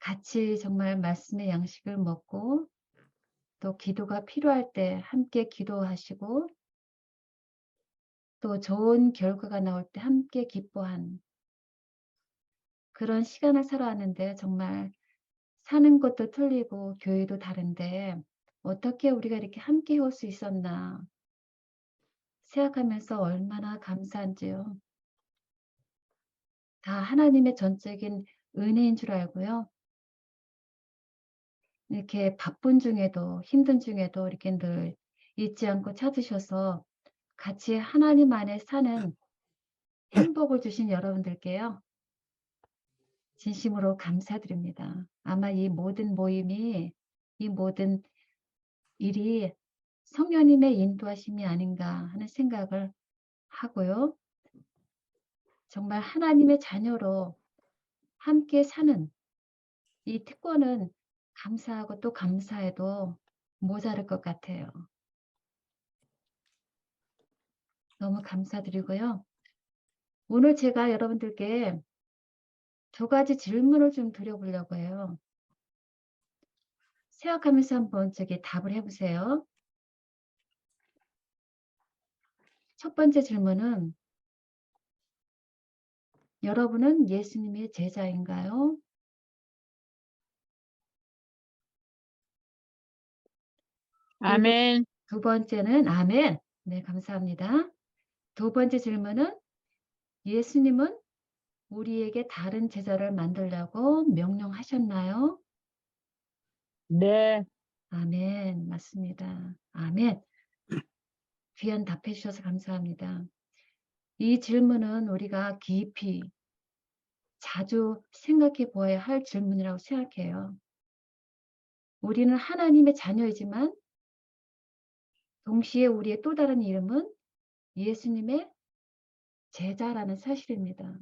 같이 정말 말씀의 양식을 먹고 또 기도가 필요할 때 함께 기도하시고 또 좋은 결과가 나올 때 함께 기뻐한 그런 시간을 살아왔는데 정말 사는 것도 틀리고 교회도 다른데 어떻게 우리가 이렇게 함께 해올 수 있었나 생각하면서 얼마나 감사한지요. 다 하나님의 전적인 은혜인 줄 알고요. 이렇게 바쁜 중에도 힘든 중에도 이렇게 늘 잊지 않고 찾으셔서 같이 하나님 안에 사는 행복을 주신 여러분들께요. 진심으로 감사드립니다. 아마 이 모든 모임이 이 모든 일이 성령님의 인도하심이 아닌가 하는 생각을 하고요. 정말 하나님의 자녀로 함께 사는 이 특권은 감사하고 또 감사해도 모자랄 것 같아요. 너무 감사드리고요. 오늘 제가 여러분들께 두 가지 질문을 좀 드려보려고 해요. 생각하면서 한번 답을 해보세요. 첫 번째 질문은 여러분은 예수님의 제자인가요? 그리고 아멘. 두 번째는 아멘. 네, 감사합니다. 두 번째 질문은 예수님은 우리에게 다른 제자를 만들라고 명령하셨나요? 네. 아멘. 맞습니다. 아멘. 귀한 답해 주셔서 감사합니다. 이 질문은 우리가 깊이 자주 생각해 보아야 할 질문이라고 생각해요. 우리는 하나님의 자녀이지만 동시에 우리의 또 다른 이름은 예수님의 제자라는 사실입니다.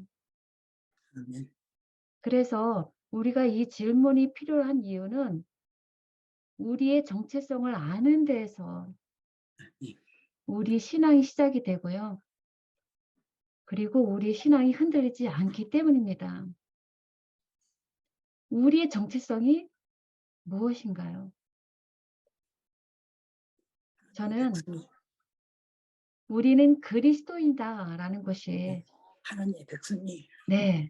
아멘. 그래서 우리가 이 질문이 필요한 이유는 우리의 정체성을 아는 데에서 우리 신앙이 시작이 되고요. 그리고 우리 신앙이 흔들리지 않기 때문입니다. 우리의 정체성이 무엇인가요? 저는 백성이, 우리는 그리스도인다라는 것이 하나님의 백성이 네,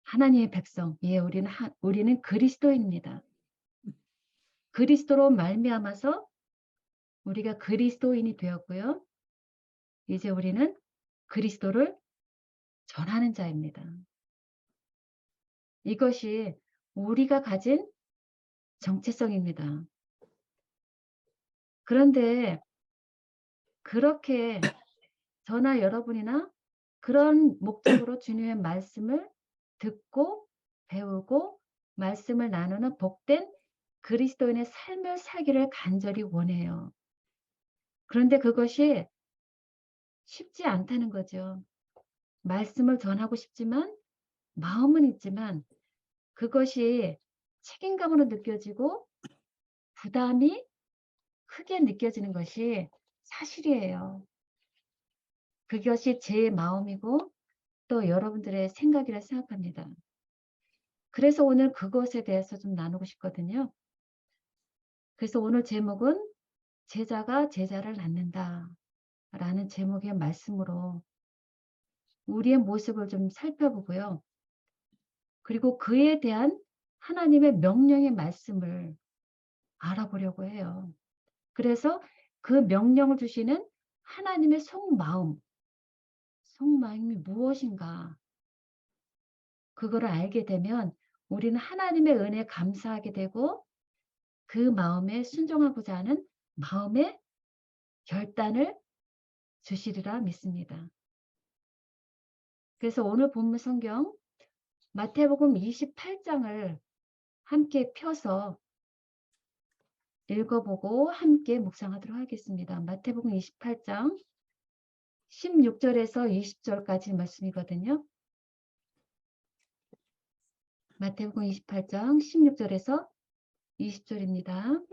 하나님의 백성. 예, 우리는 그리스도인입니다. 그리스도로 말미암아서 우리가 그리스도인이 되었고요. 이제 우리는 그리스도를 전하는 자입니다. 이것이 우리가 가진 정체성입니다. 그런데 그렇게 저나 여러분이나 그런 목적으로 주님의 말씀을 듣고 배우고 말씀을 나누는 복된 그리스도인의 삶을 살기를 간절히 원해요. 그런데 그것이 쉽지 않다는 거죠. 말씀을 전하고 싶지만 마음은 있지만 그것이 책임감으로 느껴지고 부담이 크게 느껴지는 것이 사실이에요. 그것이 제 마음이고 또 여러분들의 생각이라 생각합니다. 그래서 오늘 그것에 대해서 좀 나누고 싶거든요. 그래서 오늘 제목은 제자가 제자를 낳는다 라는 제목의 말씀으로 우리의 모습을 좀 살펴보고요. 그리고 그에 대한 하나님의 명령의 말씀을 알아보려고 해요. 그래서 그 명령을 주시는 하나님의 속마음이 무엇인가 그거를 알게 되면 우리는 하나님의 은혜에 감사하게 되고 그 마음에 순종하고자 하는 마음의 결단을 주시리라 믿습니다. 그래서 오늘 본문 성경 마태복음 28장을 함께 펴서 읽어보고 함께 묵상하도록 하겠습니다. 마태복음 28장 16절에서 20절까지 말씀이거든요. 마태복음 28장 16절에서 20절입니다.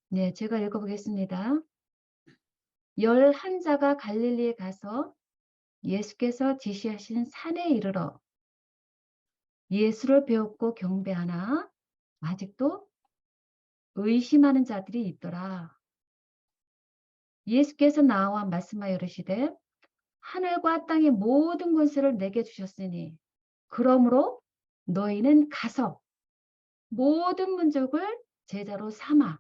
네, 제가 읽어보겠습니다. 11자가 갈릴리에 가서 예수께서 지시하신 산에 이르러 예수를 배웠고 경배하나 아직도 의심하는 자들이 있더라. 예수께서 나와 말씀하여 이르시되 하늘과 땅의 모든 권세를 내게 주셨으니 그러므로 너희는 가서 모든 민족을 제자로 삼아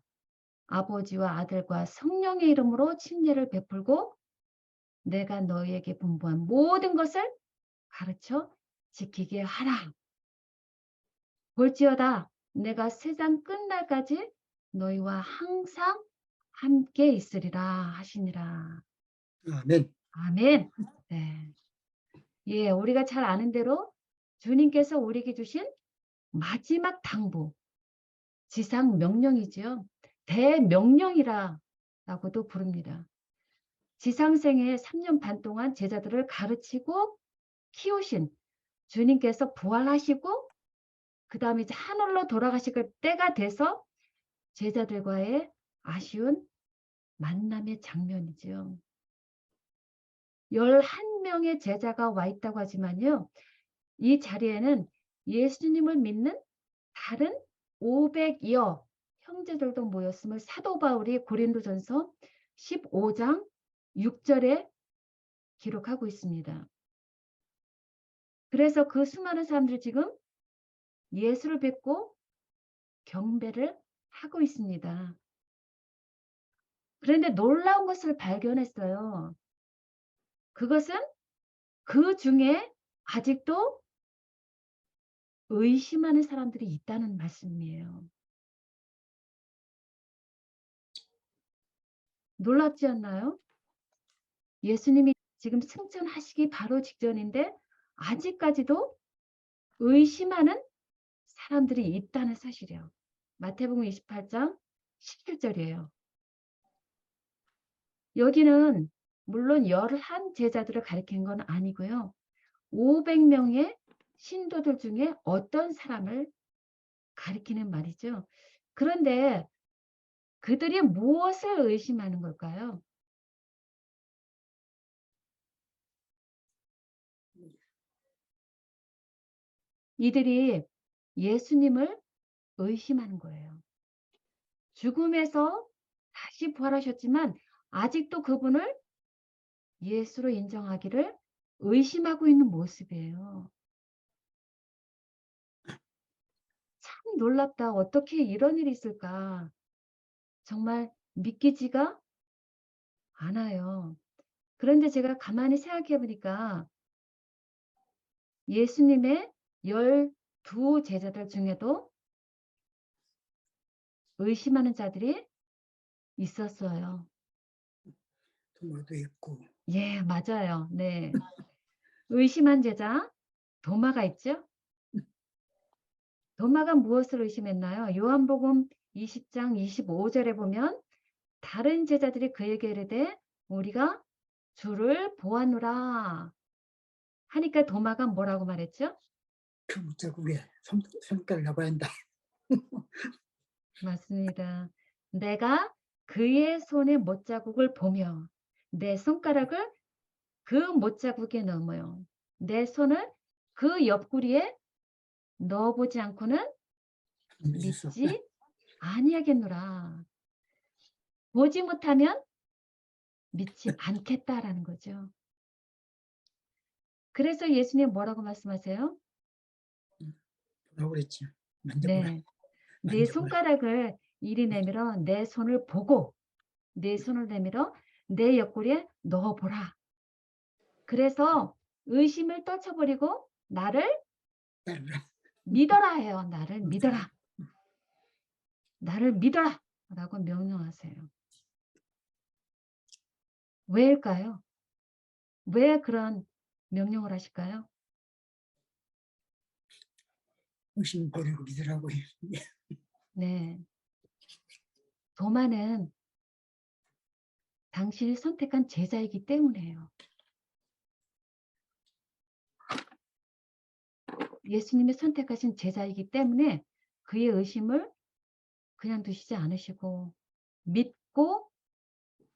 아버지와 아들과 성령의 이름으로 침례를 베풀고 내가 너희에게 분부한 모든 것을 가르쳐 지키게 하라. 볼지어다 내가 세상 끝날까지 너희와 항상 함께 있으리라 하시니라. 아멘. 아멘. 네. 예, 우리가 잘 아는 대로 주님께서 우리에게 주신 마지막 당부, 지상 명령이지요. 대명령이라고도 부릅니다. 지상생애 3년 반 동안 제자들을 가르치고 키우신 주님께서 부활하시고 그 다음에 이제 하늘로 돌아가실 때가 돼서 제자들과의 아쉬운 만남의 장면이죠. 11명의 제자가 와 있다고 하지만요. 이 자리에는 예수님을 믿는 다른 500여 형제들도 모였음을 사도 바울이 고린도전서 15장 6절에 기록하고 있습니다. 그래서 그 수많은 사람들이 지금 예수를 뵙고 경배를 하고 있습니다. 그런데 놀라운 것을 발견했어요. 그것은 그 중에 아직도 의심하는 사람들이 있다는 말씀이에요. 놀랍지 않나요? 예수님이 지금 승천하시기 바로 직전인데 아직까지도 의심하는 사람들이 있다는 사실이에요. 마태복음 28장 17절이에요. 여기는 물론 11 제자들을 가리킨 건 아니고요. 500명의 신도들 중에 어떤 사람을 가리키는 말이죠. 그런데 그들이 무엇을 의심하는 걸까요? 이들이 예수님을 의심하는 거예요. 죽음에서 다시 부활하셨지만 아직도 그분을 예수로 인정하기를 의심하고 있는 모습이에요. 참 놀랍다. 어떻게 이런 일이 있을까? 정말 믿기지가 않아요. 그런데 제가 가만히 생각해 보니까 예수님의 12 제자들 중에도 의심하는 자들이 있었어요. 도마도 있고. 예, 맞아요. 네. 의심한 제자 도마가 있죠? 도마가 무엇을 의심했나요? 요한복음 20장 25절에 보면 다른 제자들이 그에게 이르되 우리가 주를 보았노라 하니까 도마가 뭐라고 말했죠? 그 못자국에 손가락 잡아야 한다. 맞습니다. 내가 그의 손의 못자국을 보며 내 손가락을 그 못자국에 넣어요. 내 손을 그 옆구리에 넣어보지 않고는 믿을 수 없다. 믿지 아니하겠노라. 보지 못하면 믿지 않겠다라는 거죠. 그래서 예수님 뭐라고 말씀하세요? 뭐라고 그랬지? 만져보라. 네. 내 만져보라. 손가락을 이리 내밀어 내 손을 보고 내 손을 내밀어 내 옆구리에 넣어보라. 그래서 의심을 떨쳐버리고 나를 따르라. 믿어라 해요. 나를 믿어라. 나를 믿어라. 라고 명령하세요. 왜일까요? 왜 그런 명령을 하실까요? 의심 버리고 믿으라고 해. 네. 도마는 당신이 선택한 제자이기 때문에요. 예수님이 선택하신 제자이기 때문에 그의 의심을 그냥 두시지 않으시고 믿고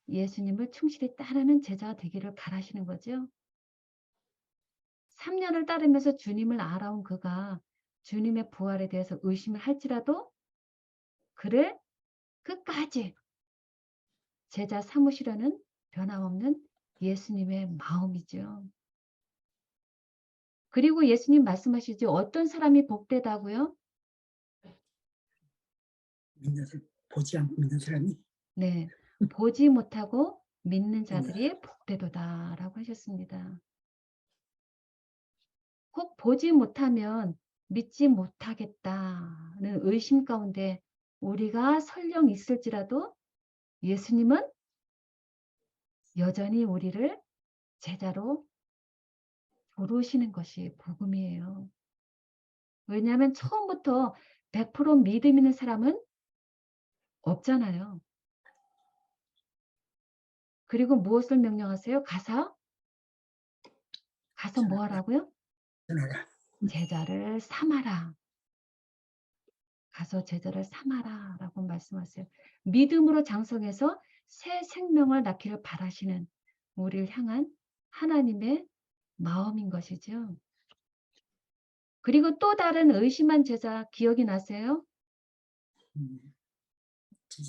예수님을 충실히 따르는 제자가 되기를 바라시는 거죠. 3년을 따르면서 주님을 알아온 그가 주님의 부활에 대해서 의심을 할지라도 그를 끝까지 제자 삼으시려는 변함없는 예수님의 마음이죠. 그리고 예수님 말씀하시죠. 어떤 사람이 복되다고요? 보지 않고 믿는 사람이 네. 보지 못하고 믿는 자들이 복되도다라고 하셨습니다. 꼭 보지 못하면 믿지 못하겠다는 의심 가운데 우리가 설령 있을지라도 예수님은 여전히 우리를 제자로 부르시는 것이 복음이에요. 왜냐하면 처음부터 100% 믿음 있는 사람은 없잖아요. 그리고 무엇을 명령하세요? 가서 뭐 하라고요? 전하라. 제자를 삼아라. 가서 제자를 삼아라 라고 말씀하세요. 믿음으로 장성해서 새 생명을 낳기를 바라시는 우리를 향한 하나님의 마음인 것이죠. 그리고 또 다른 의심한 제자 기억이 나세요?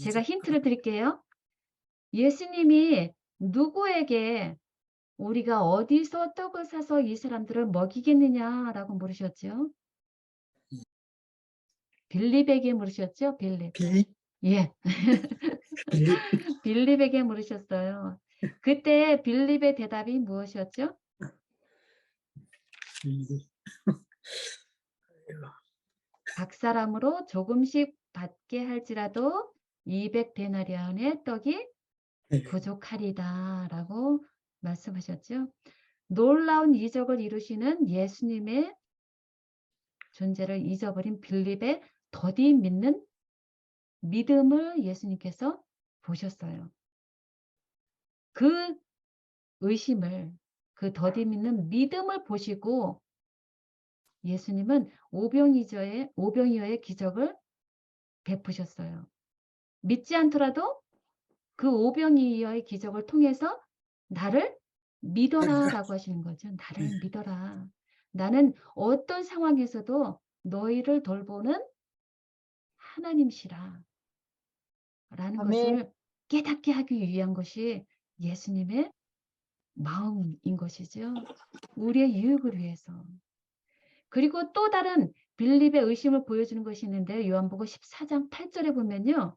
제가 힌트를 드릴게요. 예수님이 누구에게 우리가 어디서 떡을 사서 이 사람들을 먹이겠느냐라고 물으셨죠. 빌립에게 물으셨죠. 빌립. 빌립? 예. 빌립? 빌립에게 물으셨어요. 그때 빌립의 대답이 무엇이었죠? 빌립. 각 사람으로 조금씩 받게 할지라도 200데나리온의 떡이 부족하리다 라고 말씀하셨죠. 놀라운 이적을 이루시는 예수님의 존재를 잊어버린 빌립의 더디 믿는 믿음을 예수님께서 보셨어요. 그 의심을, 그 더디 믿는 믿음을 보시고 예수님은 오병이어의 기적을 베푸셨어요. 믿지 않더라도 그 오병이어의 기적을 통해서 나를 믿어라라고 하시는 거죠. 나를 믿어라. 나는 어떤 상황에서도 너희를 돌보는 하나님이시라. 라는 아멘. 것을 깨닫게 하기 위한 것이 예수님의 마음인 것이죠. 우리의 유익을 위해서. 그리고 또 다른 빌립의 의심을 보여주는 것이 있는데 요한복음 14장 8절에 보면요.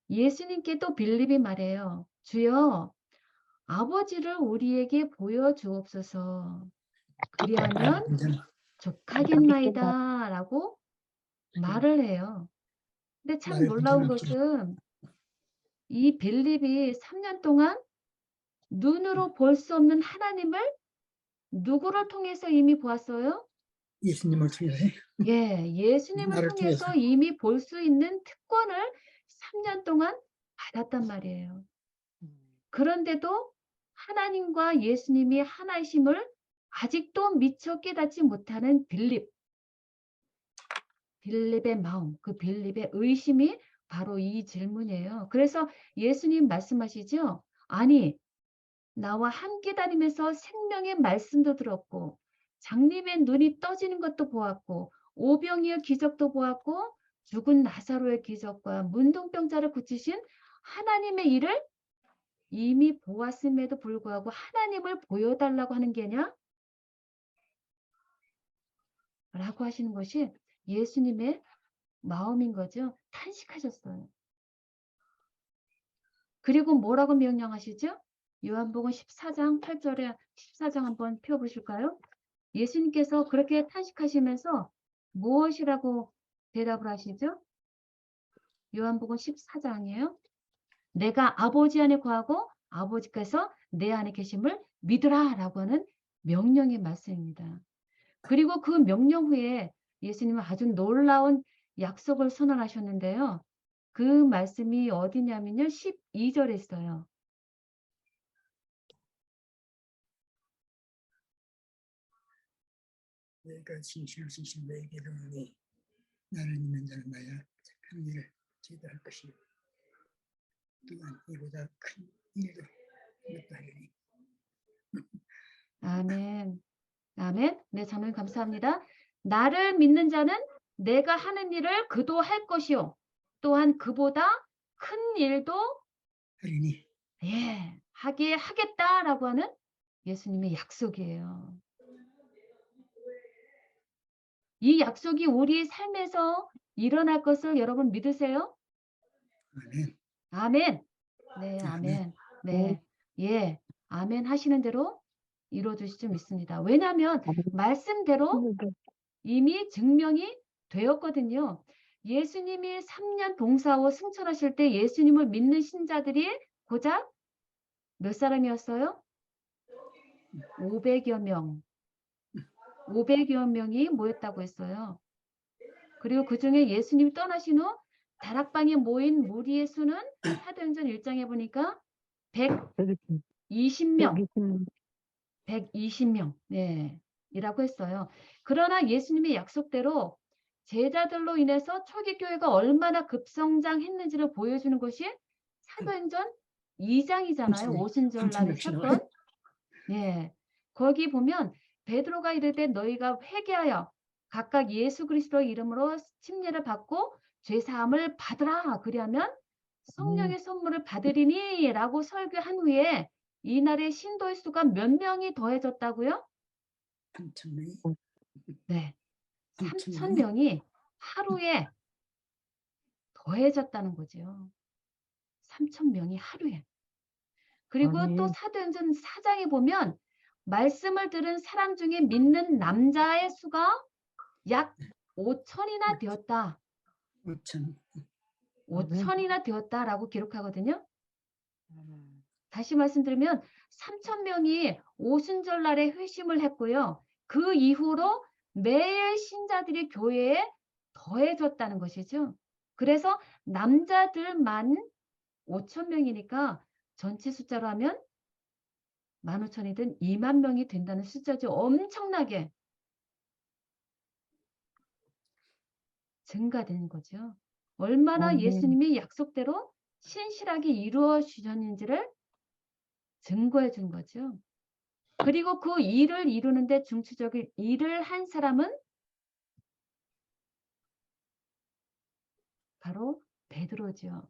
예수님께 또 빌립이 말해요. 주여 아버지를 우리에게 보여주옵소서. 그리하면 족하겠나이다 라고 말을 해요. 근데 참 놀라운 것은 이 빌립이 3년 동안 눈으로 볼 수 없는 하나님을 누구를 통해서 이미 보았어요? 예수님을 통해서. 예, 예수님을 나를 통해서 통해서. 이미 볼 수 있는 특권을 3년 동안 받았단 말이에요. 그런데도 하나님과 예수님이 하나이심을 아직도 미처 깨닫지 못하는 빌립의 마음, 그 빌립의 의심이 바로 이 질문이에요. 그래서 예수님 말씀하시죠. 아니, 나와 함께 다니면서 생명의 말씀도 들었고 장님의 눈이 떠지는 것도 보았고 오병이의 기적도 보았고 죽은 나사로의 기적과 문둥병자를 고치신 하나님의 일을 이미 보았음에도 불구하고 하나님을 보여달라고 하는 게냐? 라고 하시는 것이 예수님의 마음인 거죠. 탄식하셨어요. 그리고 뭐라고 명령하시죠? 요한복음 14장 8절에 14장 한번 펴보실까요? 예수님께서 그렇게 탄식하시면서 무엇이라고 대답을 하시죠? 요한복음 14장이에요. 내가 아버지 안에 거하고 아버지께서 내 안에 계심을 믿으라 라고 하는 명령의 말씀입니다. 그리고 그 명령 후에 예수님은 아주 놀라운 약속을 선언하셨는데요. 그 말씀이 어디냐면요. 12절에 있어요. 내가 진실로 너에게 이르노니 나를 믿는 자는 나야 큰 일을 제대할 것이요 또한 이보다 큰 일도 못하리니. 아멘. 아멘. 네, 장로님 감사합니다. 나를 믿는 자는 내가 하는 일을 그도 할 것이요. 또한 그보다 큰 일도 하리니 하게 하겠다라고 하는 예수님의 약속이에요. 이 약속이 우리 삶에서 일어날 것을 여러분 믿으세요? 아멘. 아멘. 네, 아멘. 아멘. 네. 예. 아멘 하시는 대로 이루어 주실 줄 믿습니다. 왜냐하면 말씀대로 이미 증명이 되었거든요. 예수님이 3년 동사후 승천하실 때 예수님을 믿는 신자들이 고작 몇 사람이었어요? 500여 명. 500여 명이 모였다고 했어요. 그리고 그중에 예수님이 떠나신 후 다락방에 모인 무리의 수는 사도행전 1장에 보니까 120명. 120명. 네. 이라고 했어요. 그러나 예수님의 약속대로 제자들로 인해서 초기 교회가 얼마나 급성장했는지를 보여주는 것이 사도행전 2장이잖아요. 오순절 날의 사건. 예. 거기 보면 베드로가 이르되 너희가 회개하여 각각 예수 그리스도의 이름으로 침례를 받고 죄 사함을 받으라. 그리하면 성령의 선물을 받으리니라고 설교한 후에 이날의 신도의 수가 몇 명이 더해졌다고요? 3,000명이 네. 3,000명이 3,000명이 하루에 더해졌다는 거죠. 3,000명이 하루에. 그리고 또 사도행전 4장에 보면 말씀을 들은 사람 중에 믿는 남자의 수가 약 5천이나 되었다. 5,000. 5천이나 되었다라고 기록하거든요. 다시 말씀드리면 3,000명이 오순절 날에 회심을 했고요. 그 이후로 매일 신자들이 교회에 더해졌다는 것이죠. 그래서 남자들만 5,000명이니까 전체 숫자로 하면 15,000이든 2만 명이 된다는 숫자죠. 엄청나게 증가되는 거죠. 얼마나 예수님이 약속대로 신실하게 이루어 주셨는지를 증거해 준 거죠. 그리고 그 일을 이루는데 중추적인 일을 한 사람은 바로 베드로죠.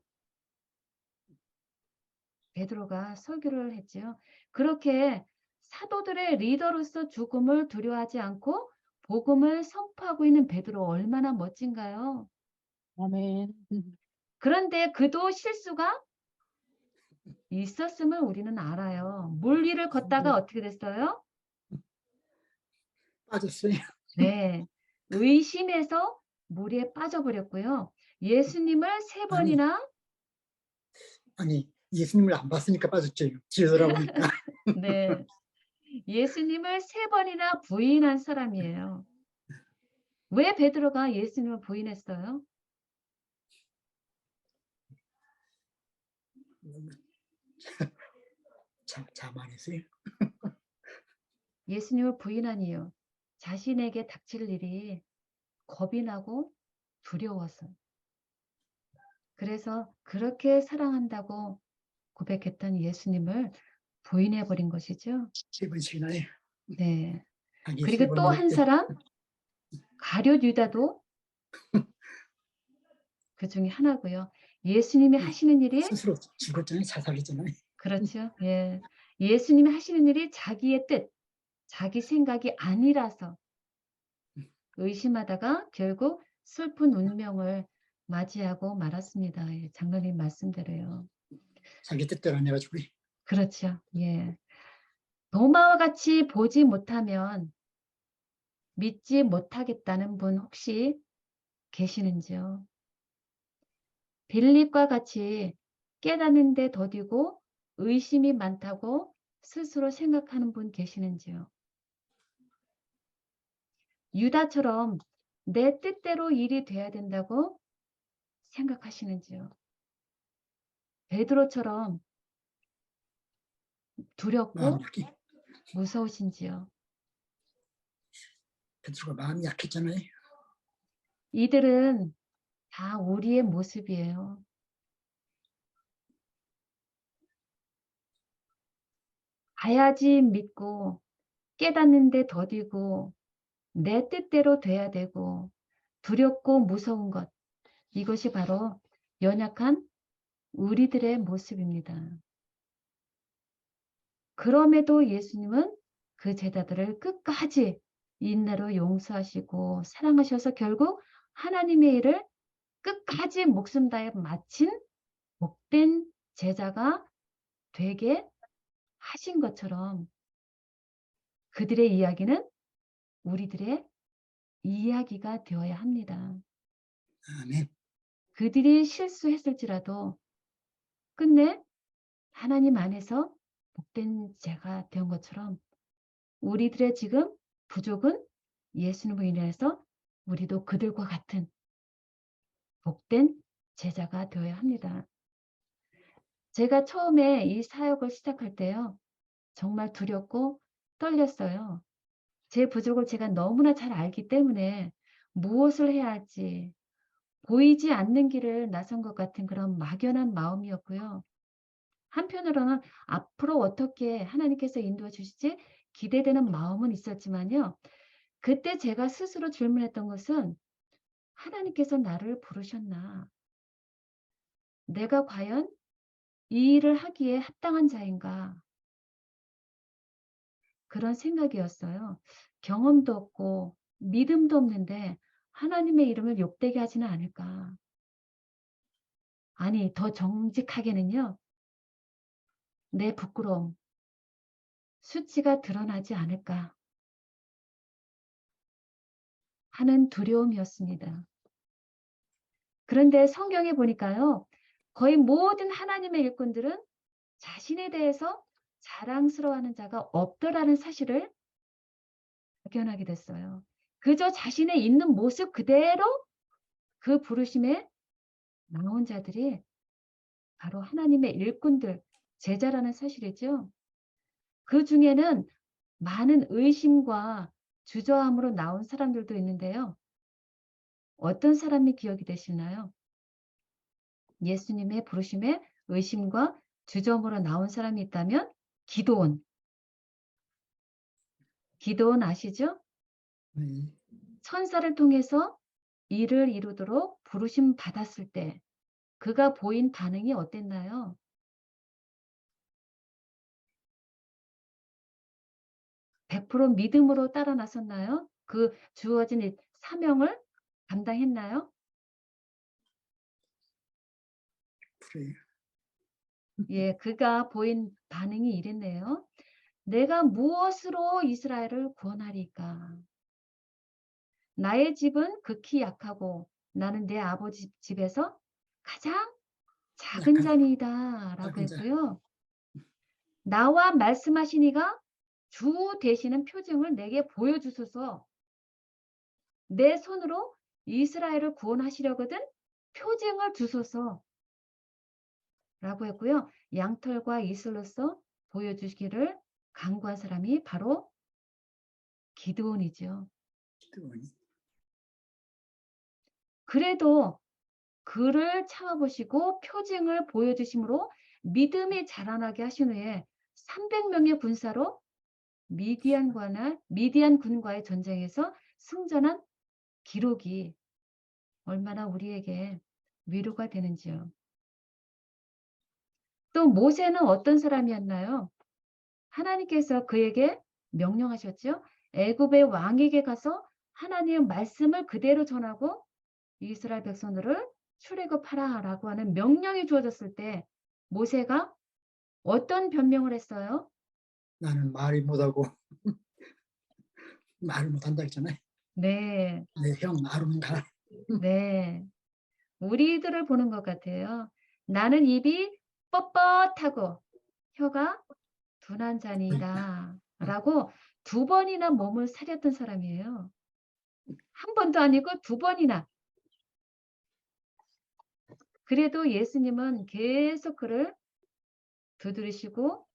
베드로가 설교를 했죠. 그렇게 사도들의 리더로서 죽음을 두려워하지 않고 복음을 선포하고 있는 베드로 얼마나 멋진가요? 아멘. 그런데 그도 실수가 있었음을 우리는 알아요. 물 위를 걷다가 어떻게 됐어요? 빠졌어요. 네. 의심해서 물에 빠져버렸고요. 예수님을 3번이나 아니 예수님을 안 봤으니까 빠졌죠. 뒤돌아보니까. 네. 예수님을 3번이나 부인한 사람이에요. 왜 베드로가 예수님을 부인했어요? 자만했어요. 예수님을 부인한 이유. 자신에게 닥칠 일이 겁이 나고 두려워서. 그래서 그렇게 사랑한다고 고백했던 예수님을 부인해 버린 것이죠. 3번씩이나 해. 네. 자기 그리고 또 한 3번을 사람 가룟 유다도 그 중에 하나고요. 예수님이 하시는 일이 스스로 죽었잖아요. 자살했잖아요. 그렇죠. 예. 예수님이 하시는 일이 자기의 뜻, 자기 생각이 아니라서 의심하다가 결국 슬픈 운명을 맞이하고 말았습니다. 예, 장로님 말씀대로요. 자기 뜻대로 안 해가지고. 그렇죠. 예. 도마와 같이 보지 못하면 믿지 못하겠다는 분 혹시 계시는지요? 빌립과 같이 깨닫는 데 더디고 의심이 많다고 스스로 생각하는 분 계시는지요? 유다처럼 내 뜻대로 일이 돼야 된다고 생각하시는지요? 베드로처럼 마음 두렵고 약해. 무서우신지요? 베드로가 마음이 약했잖아요. 이들은 다 우리의 모습이에요. 봐야지 믿고 깨닫는데 더디고 내 뜻대로 돼야 되고 두렵고 무서운 것, 이것이 바로 연약한 우리들의 모습입니다. 그럼에도 예수님은 그 제자들을 끝까지 인내로 용서하시고 사랑하셔서 결국 하나님의 일을 끝까지 목숨 다해 마친 복된 제자가 되게 하신 것처럼 그들의 이야기는 우리들의 이야기가 되어야 합니다. 아멘. 그들이 실수했을지라도 끝내 하나님 안에서 복된 자가 된 것처럼 우리들의 지금 부족은 예수님으로 인해서 우리도 그들과 같은 복된 제자가 되어야 합니다. 제가 처음에 이 사역을 시작할 때요. 정말 두렵고 떨렸어요. 제 부족을 제가 너무나 잘 알기 때문에 무엇을 해야 할지 보이지 않는 길을 나선 것 같은 그런 막연한 마음이었고요. 한편으로는 앞으로 어떻게 하나님께서 인도해 주실지 기대되는 마음은 있었지만요. 그때 제가 스스로 질문했던 것은 하나님께서 나를 부르셨나? 내가 과연 이 일을 하기에 합당한 자인가? 그런 생각이었어요. 경험도 없고 믿음도 없는데 하나님의 이름을 욕되게 하지는 않을까? 아니, 더 정직하게는요. 내 부끄러움, 수치가 드러나지 않을까 하는 두려움이었습니다. 그런데 성경에 보니까요. 거의 모든 하나님의 일꾼들은 자신에 대해서 자랑스러워하는 자가 없더라는 사실을 발견하게 됐어요. 그저 자신의 있는 모습 그대로 그 부르심에 나온 자들이 바로 하나님의 일꾼들, 제자라는 사실이죠. 그 중에는 많은 의심과 주저함으로 나온 사람들도 있는데요. 어떤 사람이 기억이 되시나요? 예수님의 부르심에 의심과 주저함으로 나온 사람이 있다면 기드온. 기드온 아시죠? 네. 천사를 통해서 일을 이루도록 부르심 받았을 때 그가 보인 반응이 어땠나요? 100% 믿음으로 따라 나섰나요? 그 주어진 이 사명을 감당했나요? 그래요. 예, 그가 보인 반응이 이랬네요. 내가 무엇으로 이스라엘을 구원하리까? 나의 집은 극히 약하고 나는 내 아버지 집에서 가장 작은 약한 자니이다 라고 작은 자. 했고요. 나와 말씀하시니가 주 되시는 표징을 내게 보여주소서. 내 손으로 이스라엘을 구원하시려거든 표징을 주소서 라고 했고요. 양털과 이슬로써 보여주시기를 간구한 사람이 바로 기드온이죠. 기도원이. 그래도 그를 참아보시고 표징을 보여주심으로 믿음이 자라나게 하신 후에 300명의 군사로 미디안 군과의 전쟁에서 승전한 기록이 얼마나 우리에게 위로가 되는지요. 또 모세는 어떤 사람이었나요? 하나님께서 그에게 명령하셨죠. 애굽의 왕에게 가서 하나님의 말씀을 그대로 전하고 이스라엘 백성들을 출애굽하라라고 하는 명령이 주어졌을 때 모세가 어떤 변명을 했어요? 나는 말이 못하고 말을 못한다 했잖아요. 네, 내 형 아론 가라. 네. 우리들을 보는 것 같아요. 나는 입이 뻣뻣하고 혀가 둔한 자니다. 라고 2번이나 몸을 사렸던 사람이에요. 한 번도 아니고 2번이나. 그래도 예수님은 계속 그를 두드리시고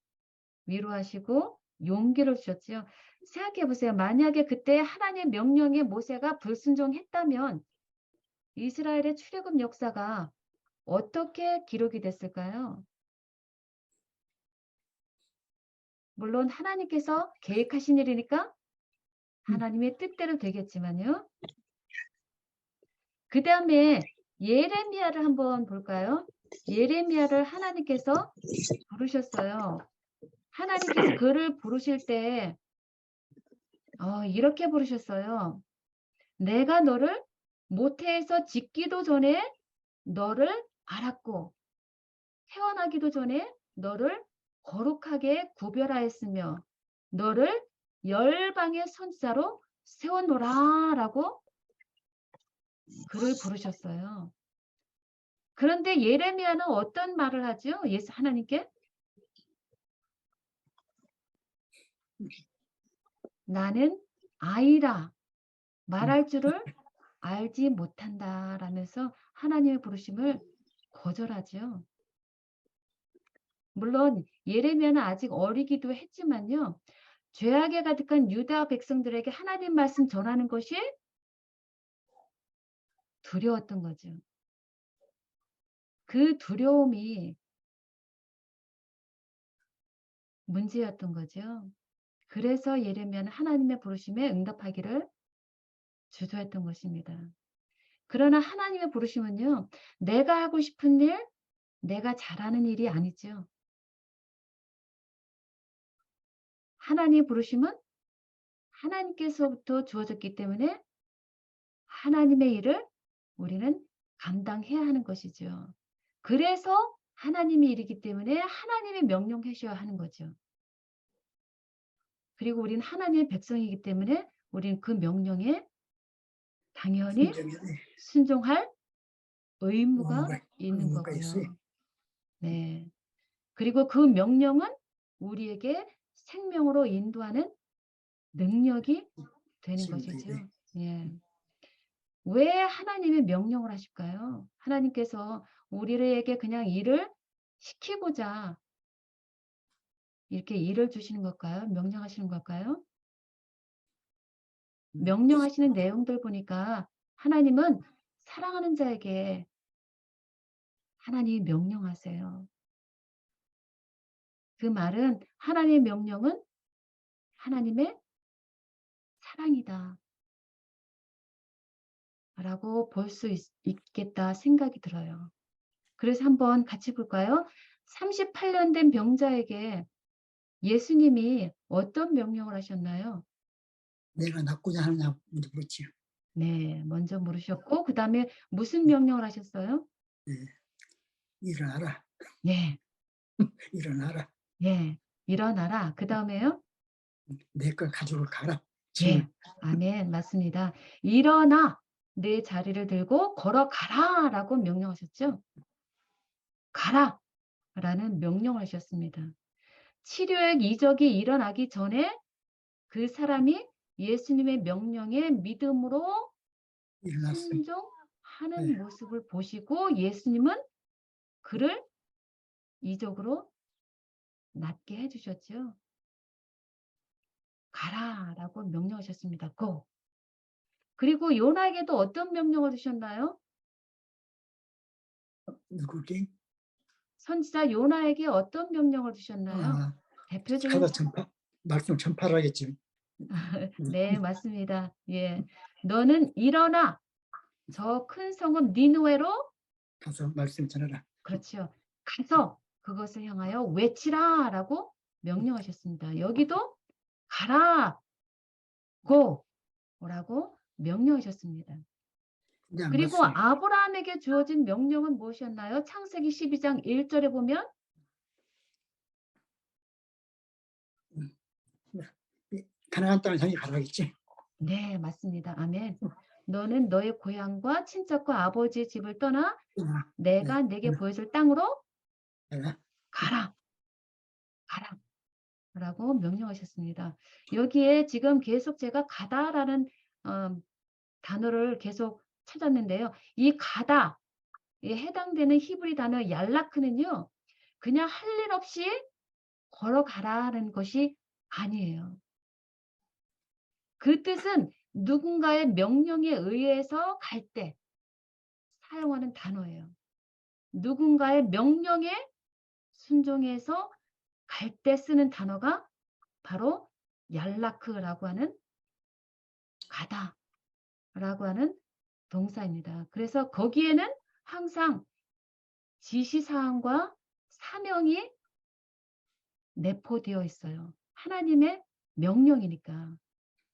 위로하시고 용기를 주셨지요. 생각해 보세요. 만약에 그때 하나님의 명령에 모세가 불순종했다면 이스라엘의 출애굽 역사가 어떻게 기록이 됐을까요? 물론 하나님께서 계획하신 일이니까 하나님의 뜻대로 되겠지만요. 그다음에 예레미야를 한번 볼까요? 예레미야를 하나님께서 부르셨어요. 하나님께서 그를 부르실 때 이렇게 부르셨어요. 내가 너를 모태에서 짓기도 전에 너를 알았고 태어나기도 전에 너를 거룩하게 구별하였으며 너를 열방의 선지자로 세워놓으라라고 그를 부르셨어요. 그런데 예레미야는 어떤 말을 하죠? 예수 하나님께 나는 아이라 말할 줄을 알지 못한다라면서 하나님의 부르심을 거절하죠. 물론 예레미야는 아직 어리기도 했지만요. 죄악에 가득한 유다 백성들에게 하나님 말씀 전하는 것이 두려웠던 거죠. 그 두려움이 문제였던 거죠. 그래서 예레미야는 하나님의 부르심에 응답하기를 주저했던 것입니다. 그러나 하나님의 부르심은요. 내가 하고 싶은 일, 내가 잘하는 일이 아니죠. 하나님의 부르심은 하나님께서부터 주어졌기 때문에 하나님의 일을 우리는 감당해야 하는 것이죠. 그래서 하나님의 일이기 때문에 하나님이 명령하셔야 하는 거죠. 그리고 우리는 하나님의 백성이기 때문에 우리는 그 명령에 당연히 순종에 순종할 의무가 있는 의무가 있어요. 거고요. 네. 그리고 그 명령은 우리에게 생명으로 인도하는 능력이 되는 있습니다. 것이죠. 예. 왜 하나님이 명령을 하실까요? 하나님께서 우리에게 그냥 일을 시키고자 이렇게 일을 주시는 걸까요? 명령하시는 걸까요? 명령하시는 내용들 보니까 하나님은 사랑하는 자에게 하나님이 명령하세요. 그 말은 하나님의 명령은 하나님의 사랑이다 라고 볼 수 있겠다 생각이 들어요. 그래서 한번 같이 볼까요? 38년 된 병자에게 예수님이 어떤 명령을 하셨나요? 내가 낫고자 하느냐 먼저 물었지요. 네, 먼저 물으셨고 그다음에 무슨 명령을 하셨어요? 네. 일어나라. 예, 일어나라. 예, 일어나라. 그다음에요? 내 걸 가지고 가라. 예, 짐을. 아멘, 맞습니다. 일어나, 내 자리를 들고 걸어가라라고 명령하셨죠? 가라라는 명령을 하셨습니다. 치료의 이적이 일어나기 전에 그 사람이 예수님의 명령에 믿음으로 일어났어요. 순종하는 네. 모습을 보시고 예수님은 그를 이적으로 낫게 해주셨죠. 가라라고 명령하셨습니다. Go. 그리고 요나에게도 어떤 명령을 주셨나요? 누구게? 선지자 요나에게 어떤 명령을 주셨나요? 대표적인 가서 말씀 전파하겠지. 네, 맞습니다. 예. 너는 일어나 저 큰 성읍 니느웨로 가서 말씀 전하라. 그렇죠. 가서 그것을 향하여 외치라라고 명령하셨습니다. 여기도 가라 고라고 명령하셨습니다. 근데 안 그리고 갔어요. 아브라함에게 주어진 명령은 무엇이었나요? 창세기 12장 1절에 보면 가나안 땅을 향해 가라겠지. 네, 맞습니다. 아멘. 너는 너의 고향과 친척과 아버지의 집을 떠나 내가 내게 보여줄 땅으로 내가 가라. 가라. 라고 명령하셨습니다. 여기에 지금 계속 제가 가다라는 단어를 계속 찾았는데요. 이 가다에 해당되는 히브리 단어 얄라크는요. 그냥 할 일 없이 걸어가라는 것이 아니에요. 그 뜻은 누군가의 명령에 의해서 갈 때 사용하는 단어예요. 누군가의 명령에 순종해서 갈 때 쓰는 단어가 바로 얄라크라고 하는 가다 라고 하는 동사입니다. 그래서 거기에는 항상 지시사항과 사명이 내포되어 있어요. 하나님의 명령이니까.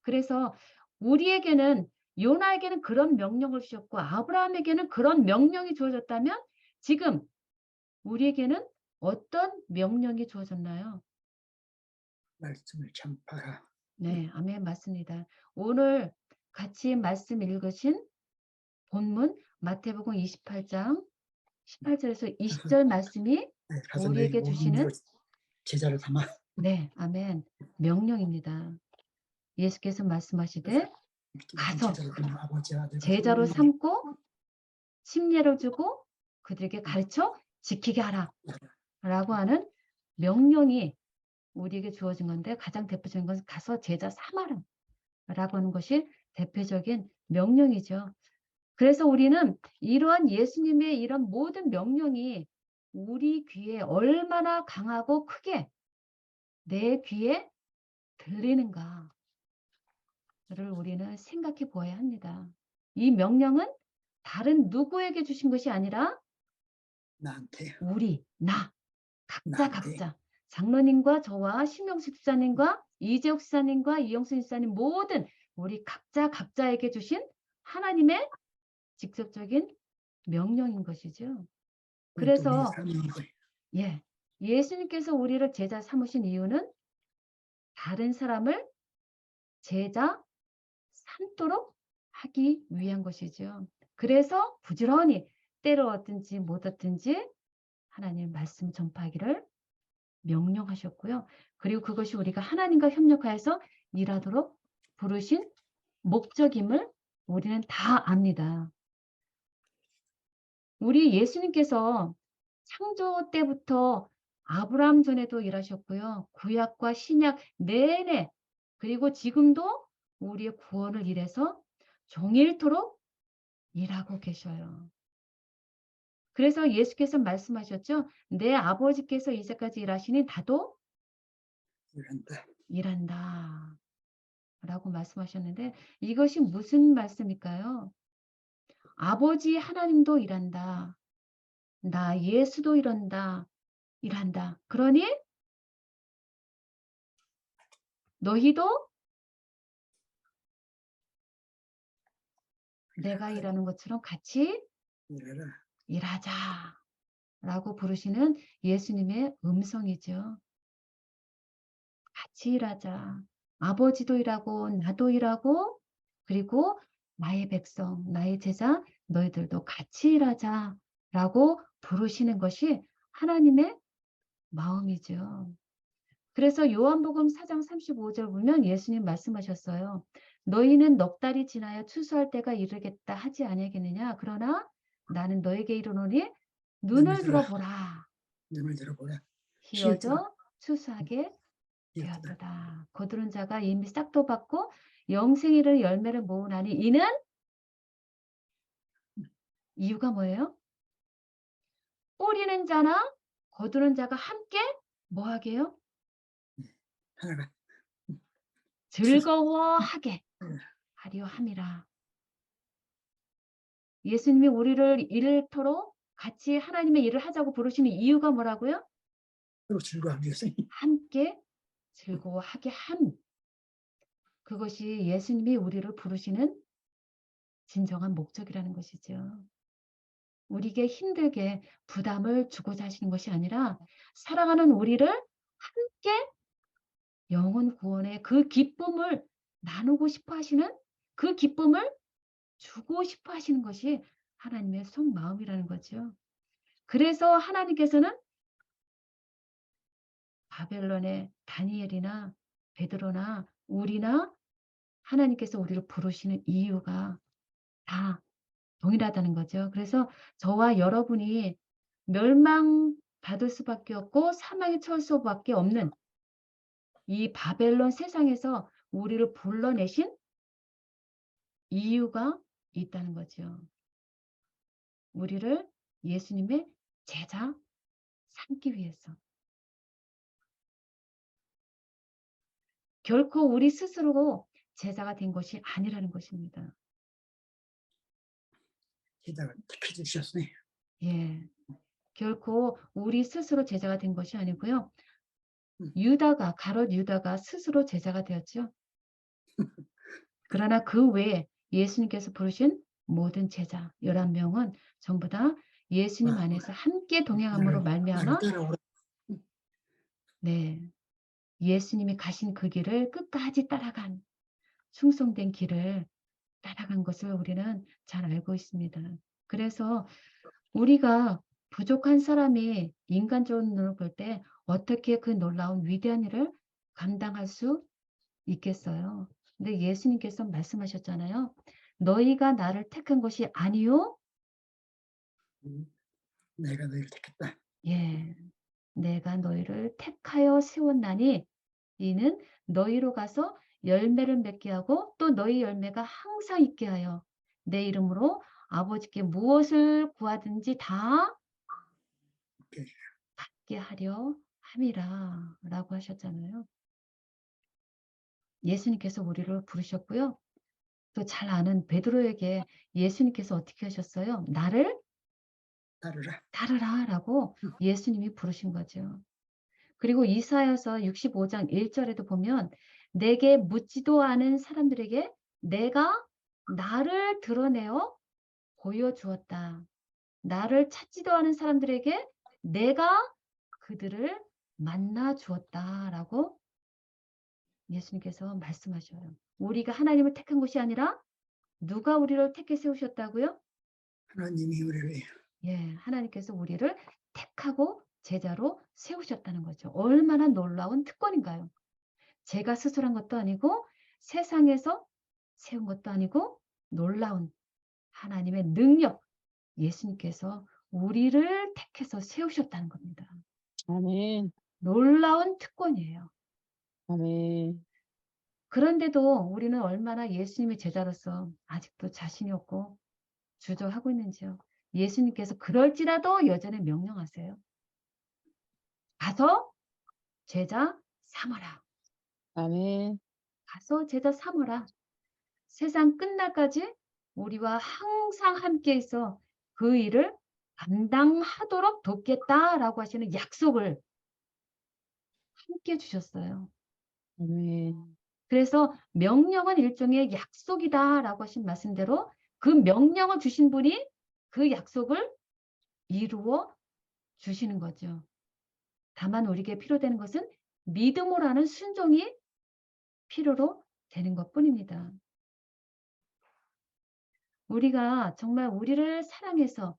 그래서 우리에게는 요나에게는 그런 명령을 주셨고 아브라함에게는 그런 명령이 주어졌다면 지금 우리에게는 어떤 명령이 주어졌나요? 말씀을 전파하라. 네, 아멘 맞습니다. 오늘 같이 말씀 읽으신 본문 마태복음 28장 18절에서 20절 말씀이 네, 가서 너희 우리에게 온 민족을 주시는 제자로 삼아. 네, 아멘 명령입니다. 예수께서 말씀하시되 가서 제자로 삼아 아버지와 아들과 제자로 성령을 삼고 침례를 주고 그들에게 가르쳐 지키게 하라 라고 하는 명령이 우리에게 주어진 건데 가장 대표적인 것은 가서 제자 삼아라 라고 하는 것이 대표적인 명령이죠. 그래서 우리는 이러한 예수님의 이런 모든 명령이 우리 귀에 얼마나 강하고 크게 내 귀에 들리는가를 우리는 생각해 보아야 합니다. 이 명령은 다른 누구에게 주신 것이 아니라 나한테 우리, 나, 나한테 각자 장로님과 저와 심영숙 집사님과 이재욱 집사님과 이영순 집사님 모든 우리 각자에게 주신 하나님의 직접적인 명령인 것이죠. 또 우리 그래서 삶인 거예요. 예, 예수님께서 우리를 제자 삼으신 이유는 다른 사람을 제자 삼도록 하기 위한 것이죠. 그래서 부지런히 때를 얻든지 못 얻든지 하나님 말씀 전파하기를 명령하셨고요. 그리고 그것이 우리가 하나님과 협력하여서 일하도록 부르신 목적임을 우리는 다 압니다. 우리 예수님께서 창조 때부터 아브라함 전에도 일하셨고요. 구약과 신약 내내 그리고 지금도 우리의 구원을 위해서 종일토록 일하고 계셔요. 그래서 예수께서 말씀하셨죠. 내 아버지께서 이제까지 일하시니 나도 이란다. 일한다. 라고 말씀하셨는데 이것이 무슨 말씀일까요? 아버지 하나님도 일한다. 나 예수도 일한다. 그러니 너희도 내가 일하는 것처럼 같이 일하라. 일하자. 라고 부르시는 예수님의 음성이죠. 같이 일하자. 아버지도 일하고 나도 일하고 그리고 나의 백성, 나의 제자 너희들도 같이 일하자. 라고 부르시는 것이 하나님의 마음이죠. 그래서 요한복음 4장 35절 보면 예수님 말씀하셨어요. 너희는 넉 달이 지나야 추수할 때가 이르겠다 하지 아니하겠느냐. 그러나 나는 너에게 이르노니 눈을 들어보라. 눈을 들어보라. 희어져 추수하게 되었다. 되었도다. 거두는 자가 이미 싹도 받고 영생이를 열매를 모으나니 이는 이유가 뭐예요? 뿌리는 자나 거두는 자가 함께 뭐 하게요? 하나가 즐거워하게 하려 함이라. 예수님이 우리를 일토록 같이 하나님의 일을 하자고 부르시는 이유가 뭐라고요? 서로 즐거워하기 위해서. 함께 즐거워하게 함. 그것이 예수님이 우리를 부르시는 진정한 목적이라는 것이죠. 우리에게 힘들게 부담을 주고자 하시는 것이 아니라 사랑하는 우리를 함께 영혼 구원의 그 기쁨을 나누고 싶어 하시는 그 기쁨을 주고 싶어 하시는 것이 하나님의 속마음이라는 거죠. 그래서 하나님께서는 바벨론의 다니엘이나 베드로나 우리나 하나님께서 우리를 부르시는 이유가 다 동일하다는 거죠. 그래서 저와 여러분이 멸망받을 수밖에 없고 사망에 처할 수밖에 없는 이 바벨론 세상에서 우리를 불러내신 이유가 있다는 거죠. 우리를 예수님의 제자 삼기 위해서. 결코 우리 스스로 제자가 된 것이 아니라는 것입니다. 게다가 택해 주셨어요. 예. 결코 우리 스스로 제자가 된 것이 아니고요. 음. 유다가 가롯 유다가 스스로 제자가 되었죠. 그러나 그 외에 예수님께서 부르신 모든 제자 11명은 전부 다 예수님 와, 안에서 함께 동행함으로 나를 말미암아 따라오라. 네. 예수님이 가신 그 길을 끝까지 따라간 충성된 길을 따라간 것을 우리는 잘 알고 있습니다. 그래서 우리가 부족한 사람이 인간적으로 눈으로 볼 때 어떻게 그 놀라운 위대한 일을 감당할 수 있겠어요. 근데 예수님께서 말씀하셨잖아요. 너희가 나를 택한 것이 아니요. 내가 너희를 택했다. 예. 내가 너희를 택하여 세웠나니 이는 너희로 가서 열매를 맺게 하고 또 너희 열매가 항상 있게 하여 내 이름으로 아버지께 무엇을 구하든지 다 오케이. 받게 하려 함이라 라고 하셨잖아요. 예수님께서 우리를 부르셨고요. 또 잘 아는 베드로에게 예수님께서 어떻게 하셨어요? 나를 따르라. 따르라 라고 예수님이 부르신 거죠. 그리고 이사야서 65장 1절에도 보면 내게 묻지도 않은 사람들에게 내가 나를 드러내어 보여주었다. 나를 찾지도 않은 사람들에게 내가 그들을 만나 주었다라고 예수님께서 말씀하셔요. 우리가 하나님을 택한 것이 아니라 누가 우리를 택해 세우셨다고요? 하나님이 우리를 예, 하나님께서 우리를 택하고 제자로 세우셨다는 거죠. 얼마나 놀라운 특권인가요? 제가 스스로 한 것도 아니고 세상에서 세운 것도 아니고 놀라운 하나님의 능력, 예수님께서 우리를 택해서 세우셨다는 겁니다. 아멘. 놀라운 특권이에요. 아멘. 그런데도 우리는 얼마나 예수님의 제자로서 아직도 자신이 없고 주저하고 있는지요. 예수님께서 그럴지라도 여전히 명령하세요. 가서 제자 삼아라. 아멘. 가서 제자 삼아라. 세상 끝날까지 우리와 항상 함께 있어 그 일을 감당하도록 돕겠다라고 하시는 약속을 함께 주셨어요. 아멘. 그래서 명령은 일종의 약속이다라고 하신 말씀대로 그 명령을 주신 분이 그 약속을 이루어 주시는 거죠. 다만 우리에게 필요되는 것은 믿음으로 하는 순종이 필요로 되는 것뿐입니다. 우리가 정말 우리를 사랑해서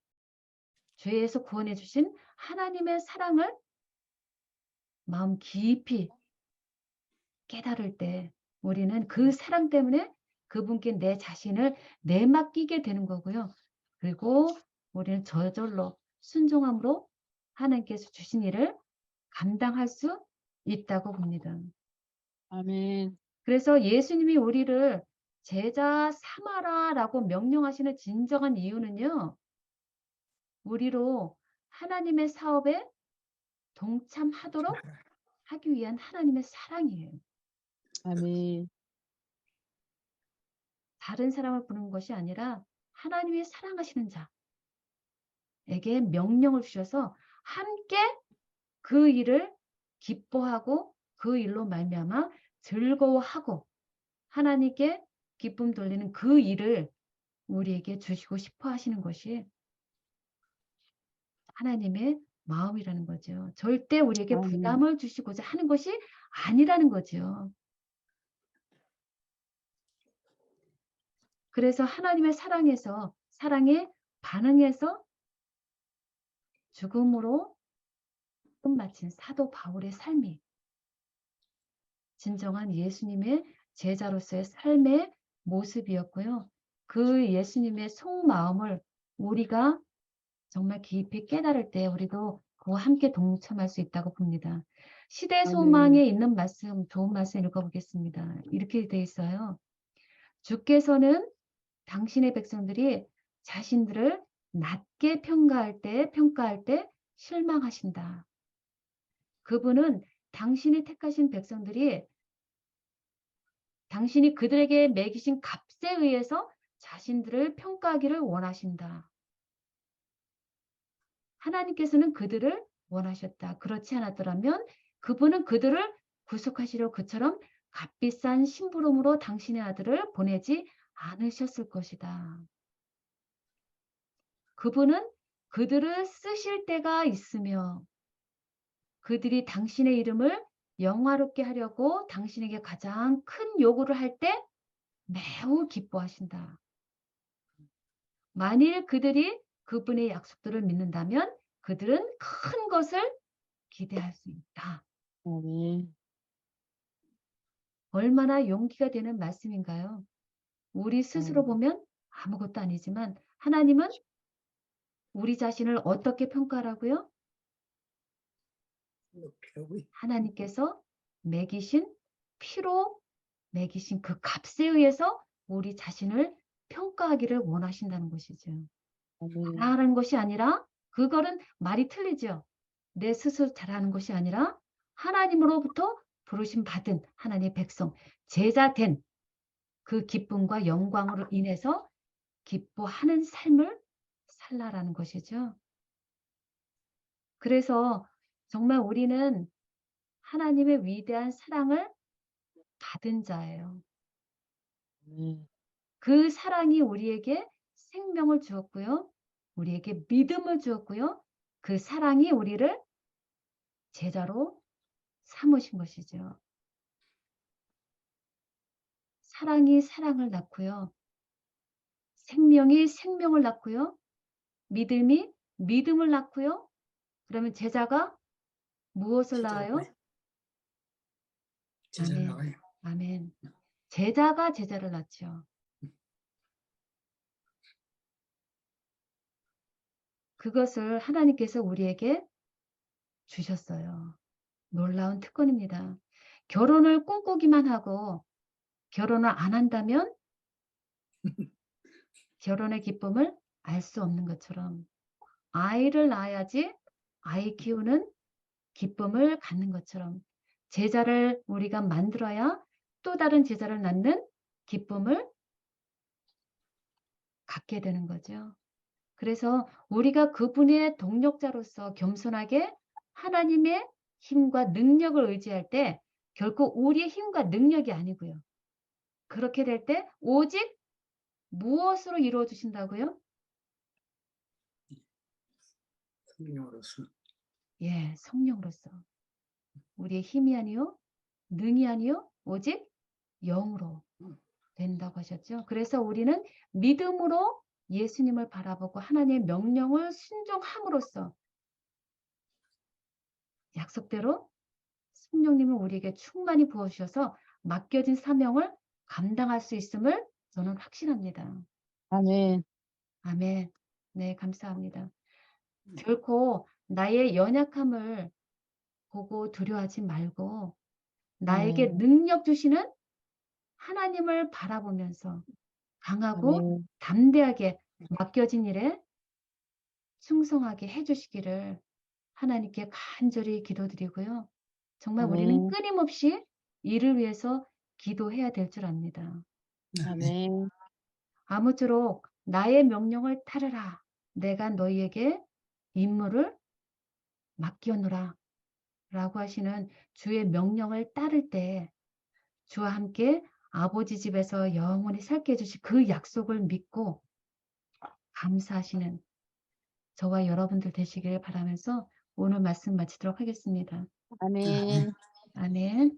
죄에서 구원해 주신 하나님의 사랑을 마음 깊이 깨달을 때 우리는 그 사랑 때문에 그분께 내 자신을 내맡기게 되는 거고요. 그리고 우리는 저절로 순종함으로 하나님께서 주신 일을 감당할 수 있다고 봅니다. 아멘. 그래서 예수님이 우리를 제자 삼아라라고 명령하시는 진정한 이유는요. 우리로 하나님의 사업에 동참하도록 하기 위한 하나님의 사랑이에요. 아멘. 다른 사람을 부르는 것이 아니라 하나님이 사랑하시는 자에게 명령을 주셔서 함께 그 일을 기뻐하고 그 일로 말미암아 즐거워하고 하나님께 기쁨 돌리는 그 일을 우리에게 주시고 싶어 하시는 것이 하나님의 마음이라는 거죠. 절대 우리에게 아멘. 부담을 주시고자 하는 것이 아니라는 거죠. 그래서 하나님의 사랑에서 사랑에 반응해서 죽음으로 끝마친 사도 바울의 삶이 진정한 예수님의 제자로서의 삶의 모습이었고요. 그 예수님의 속마음을 우리가 정말 깊이 깨달을 때 우리도 그와 함께 동참할 수 있다고 봅니다. 시대 소망에 있는 말씀, 좋은 말씀 읽어보겠습니다. 이렇게 돼 있어요. 주께서는 당신의 백성들이 자신들을 낮게 평가할 때 실망하신다. 그분은 당신이 택하신 백성들이 당신이 그들에게 매기신 값에 의해서 자신들을 평가하기를 원하신다. 하나님께서는 그들을 원하셨다. 그렇지 않았더라면 그분은 그들을 구속하시려 그처럼 값비싼 심부름으로 당신의 아들을 보내지 않으셨을 것이다. 그분은 그들을 쓰실 때가 있으며 그들이 당신의 이름을 영화롭게 하려고 당신에게 가장 큰 요구를 할 때 매우 기뻐하신다. 만일 그들이 그분의 약속들을 믿는다면 그들은 큰 것을 기대할 수 있다. 아멘. 얼마나 용기가 되는 말씀인가요? 우리 스스로 아멘. 보면 아무것도 아니지만 하나님은 우리 자신을 어떻게 평가하라고요? 높이라고 하나님께서 매기신 피로 매기신 그 값에 의해서 우리 자신을 평가하기를 원하신다는 것이죠. 아멘. 잘하는 것이 아니라 그거는 말이 틀리죠. 내 스스로 잘하는 것이 아니라 하나님으로부터 부르심 받은 하나님의 백성, 제자된 그 기쁨과 영광으로 인해서 기뻐하는 삶을 살라라는 것이죠. 그래서 정말 우리는 하나님의 위대한 사랑을 받은 자예요. 아멘. 그 사랑이 우리에게 생명을 주었고요. 우리에게 믿음을 주었고요. 그 사랑이 우리를 제자로 삼으신 것이죠. 사랑이 사랑을 낳고요. 생명이 생명을 낳고요. 믿음이 믿음을 낳고요. 그러면 제자가 무엇을 낳아요? 제자를 아멘. 나가요. 아멘. 제자가 제자를 낳죠. 그것을 하나님께서 우리에게 주셨어요. 놀라운 특권입니다. 결혼을 꿈꾸기만 하고 결혼을 안 한다면 결혼의 기쁨을 알 수 없는 것처럼 아이를 낳아야지 아이 키우는 기쁨을 갖는 것처럼 제자를 우리가 만들어야 또 다른 제자를 낳는 기쁨을 갖게 되는 거죠. 그래서 우리가 그분의 동력자로서 겸손하게 하나님의 힘과 능력을 의지할 때 결코 우리의 힘과 능력이 아니고요. 그렇게 될 때 오직 무엇으로 이루어 주신다고요? 성령으로서 예, 성령으로서. 우리의 힘이 아니요, 능이 아니요, 오직 영으로 된다고 하셨죠. 그래서 우리는 믿음으로 예수님을 바라보고 하나님의 명령을 순종함으로써 약속대로 성령님을 우리에게 충만히 부어주셔서 맡겨진 사명을 감당할 수 있음을 저는 확신합니다. 아멘. 아멘. 네, 감사합니다. 결코 나의 연약함을 보고 두려워하지 말고 나에게 아멘. 능력 주시는 하나님을 바라보면서 강하고 아멘. 담대하게 맡겨진 일에 충성하게 해주시기를 하나님께 간절히 기도드리고요. 정말 우리는 아멘. 끊임없이 이를 위해서 기도해야 될 줄 압니다. 아멘. 아무쪼록 나의 명령을 따르라. 내가 너희에게 임무를 맡겨노라. 라고 하시는 주의 명령을 따를 때 주와 함께 아버지 집에서 영원히 살게 해주신 그 약속을 믿고 감사하시는 저와 여러분들 되시길 바라면서 오늘 말씀 마치도록 하겠습니다. 아멘. 아멘.